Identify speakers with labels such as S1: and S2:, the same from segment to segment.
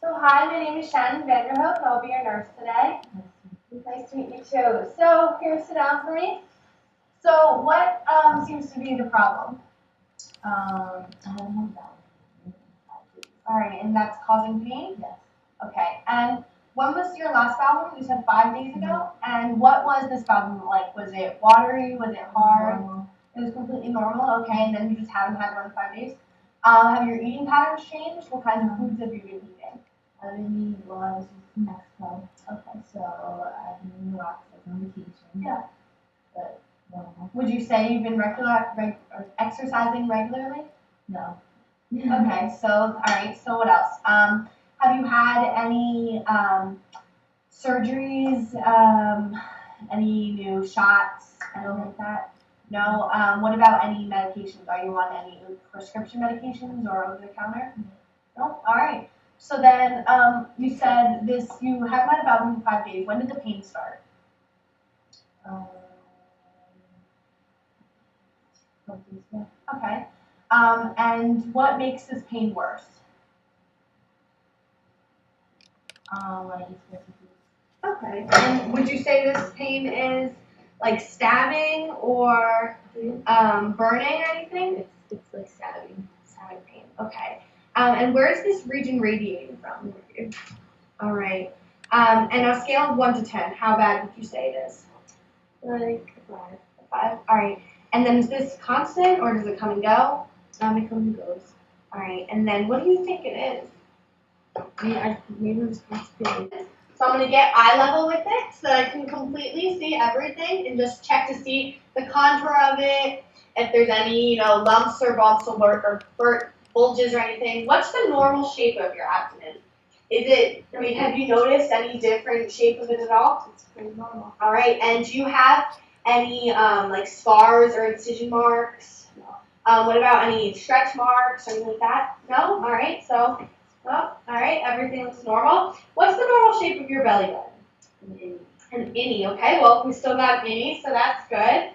S1: So hi, my name is Shannon Vanderhook, and I'll be your nurse today. Nice to meet you too. So here, sit down for me. So what seems to be the problem?
S2: I don't have that.
S1: All right, and that's causing pain?
S2: Yes.
S1: Okay, and when was your last bowel movement? You said 5 days ago? And what was this bowel movement like? Was it watery? Was it hard?
S2: Normal.
S1: It was completely normal, okay, and then you just haven't had one in 5 days? Have your eating patterns changed? What kinds of foods have you been eating?
S2: I've been eating well, I was in Mexico,
S1: Okay.
S2: so I've been eating lots of on vacation.
S1: Yeah.
S2: But normal.
S1: Would you say you've been or exercising regularly?
S2: No.
S1: Okay, so all right. So what else? Have you had any surgeries? Any new shots? Anything like that? No. What about any medications? Are you on any prescription medications or over the counter? No. All right. So then, you said this. You haven't had a bowel movement in 5 days. When did the pain start?
S2: Um, what is that?
S1: Okay. And what makes this pain worse?
S2: When I eat spicy foods.
S1: Okay. And would you say this pain is like stabbing or burning or anything?
S2: It's like stabbing.
S1: Stabbing pain. Okay. And where is this region radiating from? All right. And on a scale of 1 to 10, how bad would you say it is?
S2: Like
S1: 5. All right. And then is this constant or does it come and go?
S2: it comes and goes.
S1: All right. And then what do you think it is?
S2: Maybe I'm just constipated.
S1: So I'm going to get eye level with it so that I can completely see everything and just check to see the contour of it, if there's any, lumps or bumps or bulges or anything. What's the normal shape of your abdomen? Have you noticed any different shape of it at all?
S2: It's pretty normal.
S1: All right, and do you have any like scars or incision marks?
S2: No.
S1: What about any stretch marks or anything like that? No? All right, so, all right, everything looks normal. What's the normal shape of your belly button? An innie, okay, well, we still got an innie, so that's good.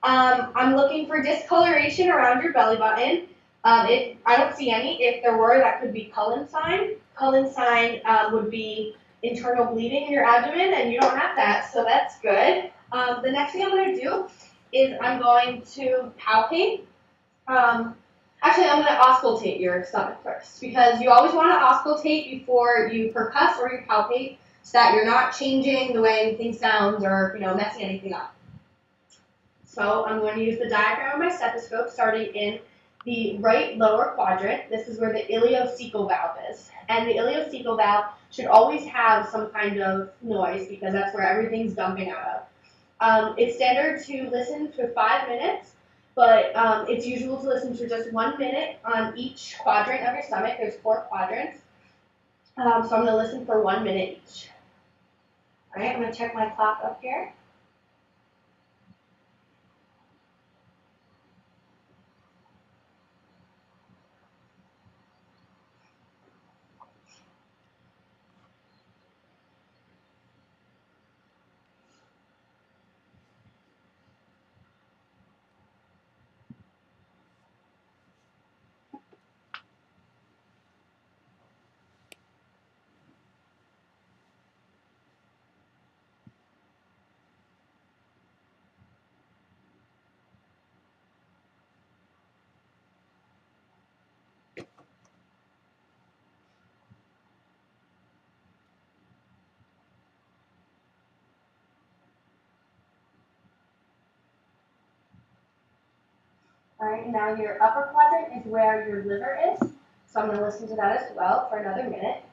S1: I'm looking for discoloration around your belly button. If I don't see any, if there were, that could be Cullen sign. Cullen sign would be internal bleeding in your abdomen, and you don't have that, so that's good. The next thing I'm going to do is I'm going to palpate. Actually, I'm going to auscultate your stomach first, because you always want to auscultate before you percuss or you palpate, so that you're not changing the way anything sounds or messing anything up. So I'm going to use the diaphragm of my stethoscope starting in the right lower quadrant. This is where the ileocecal valve is. And the ileocecal valve should always have some kind of noise because that's where everything's dumping out of. It's standard to listen for 5 minutes, but it's usual to listen for just 1 minute on each quadrant of your stomach. There's 4 quadrants. So I'm going to listen for 1 minute each. All right, I'm going to check my clock up here. All right, now your upper quadrant is where your liver is. So I'm going to listen to that as well for another minute.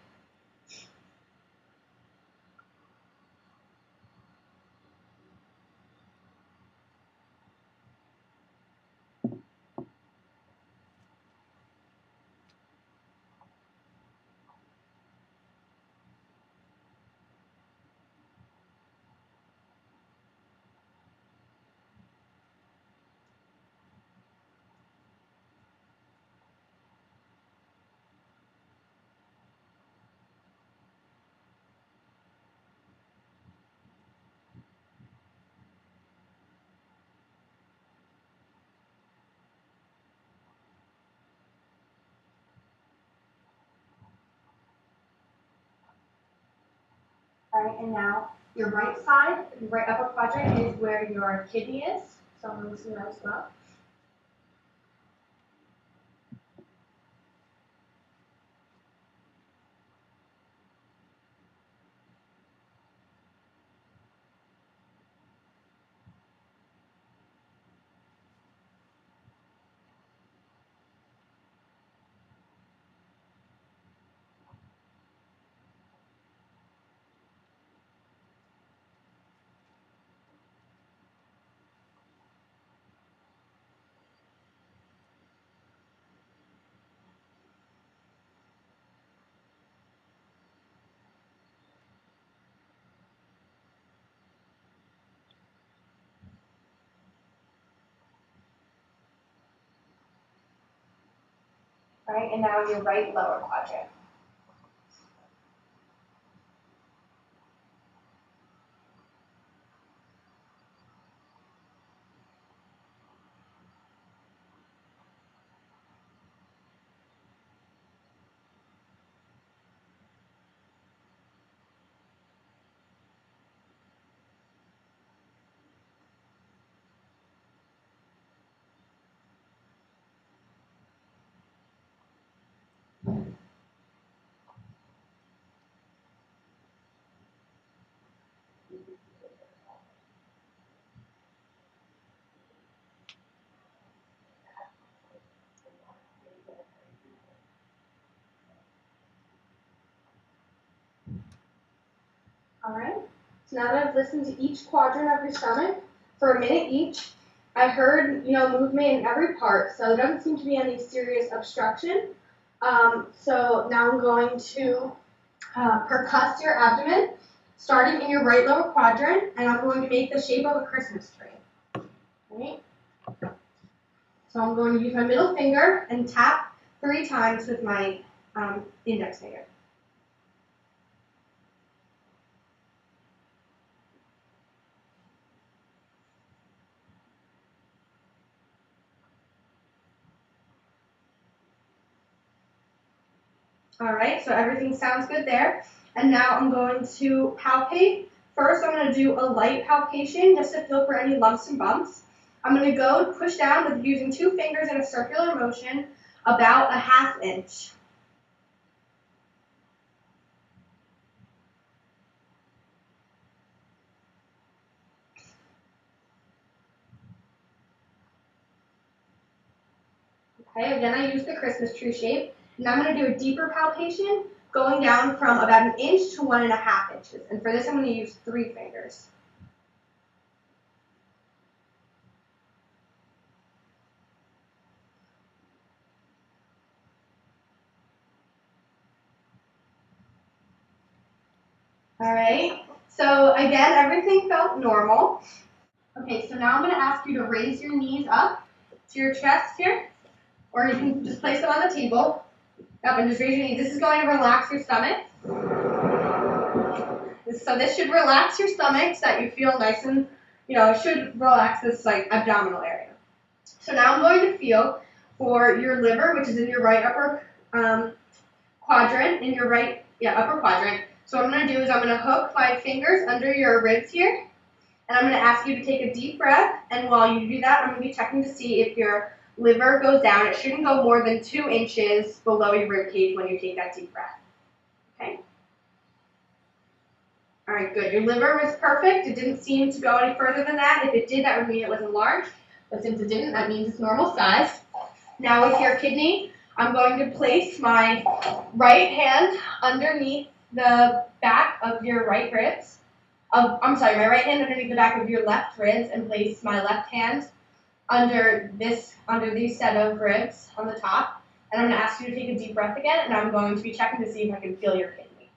S1: and now your right side, your right upper quadrant is where your kidney is. So I'm going to zoom that as well. All right, and now your right lower quadrant. All right, so now that I've listened to each quadrant of your stomach for a minute each, I heard, movement in every part, so there doesn't seem to be any serious obstruction. So now I'm going to percuss your abdomen, starting in your right lower quadrant, and I'm going to make the shape of a Christmas tree. All right? So I'm going to use my middle finger and tap 3 times with my index finger. All right, so everything sounds good there. And now I'm going to palpate. First, I'm going to do a light palpation just to feel for any lumps and bumps. I'm going to go push down with using 2 fingers in a circular motion about a 1/2 inch. Okay, again, I use the Christmas tree shape. Now I'm going to do a deeper palpation, going down from about 1 inch to 1.5 inches. And for this, I'm going to use 3 fingers. All right, so again, everything felt normal. Okay, so now I'm going to ask you to raise your knees up to your chest here, or you can just place them on the table. Up and just raise your knees. This is going to relax your stomach. So this should relax your stomach so that you feel nice and, it should relax this abdominal area. So now I'm going to feel for your liver, which is in your right upper quadrant, upper quadrant. So what I'm going to do is I'm going to hook my fingers under your ribs here, and I'm going to ask you to take a deep breath, and while you do that, I'm going to be checking to see if your liver goes down. It shouldn't go more than 2 inches below your rib cage when you take that deep breath. Okay? All right, good. Your liver was perfect. It didn't seem to go any further than that. If it did, that would mean it was enlarged. But since it didn't, that means it's normal size. Now with your kidney, I'm going to place my right hand underneath the back of your right ribs. My right hand underneath the back of your left ribs, and place my left hand under these set of ribs on the top. And I'm going to ask you to take a deep breath again, and I'm going to be checking to see if I can feel your kidney.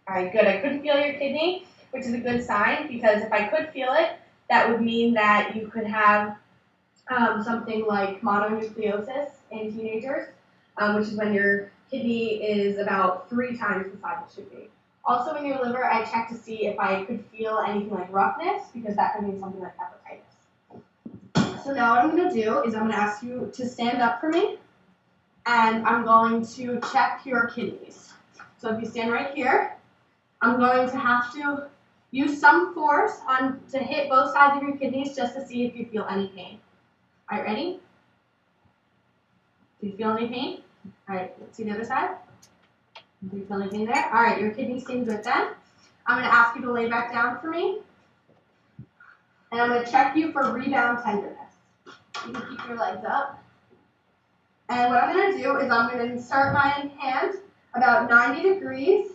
S1: All right, good. I couldn't feel your kidney, which is a good sign, because if I could feel it, that would mean that you could have something like mononucleosis in teenagers, which is when your kidney is about 3 times the size it should be. Also in your liver, I checked to see if I could feel anything like roughness, because that could mean something like hepatitis. So now what I'm going to do is I'm going to ask you to stand up for me, and I'm going to check your kidneys. So if you stand right here, I'm going to have to use some force to hit both sides of your kidneys just to see if you feel any pain. All right, ready? Do you feel any pain? All right, let's see the other side. Do you feel anything there? All right, your kidneys seem good then. I'm going to ask you to lay back down for me. And I'm going to check you for rebound tenderness. You can keep your legs up. And what I'm going to do is I'm going to insert my hand about 90 degrees.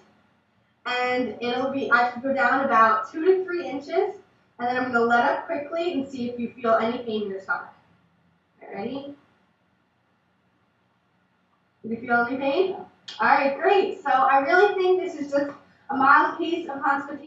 S1: And I should go down about 2 to 3 inches. And then I'm going to let up quickly and see if you feel any pain in your stomach. All right, ready? Do you feel any pain? All right, great. So I really think this is just a mild case of constipation.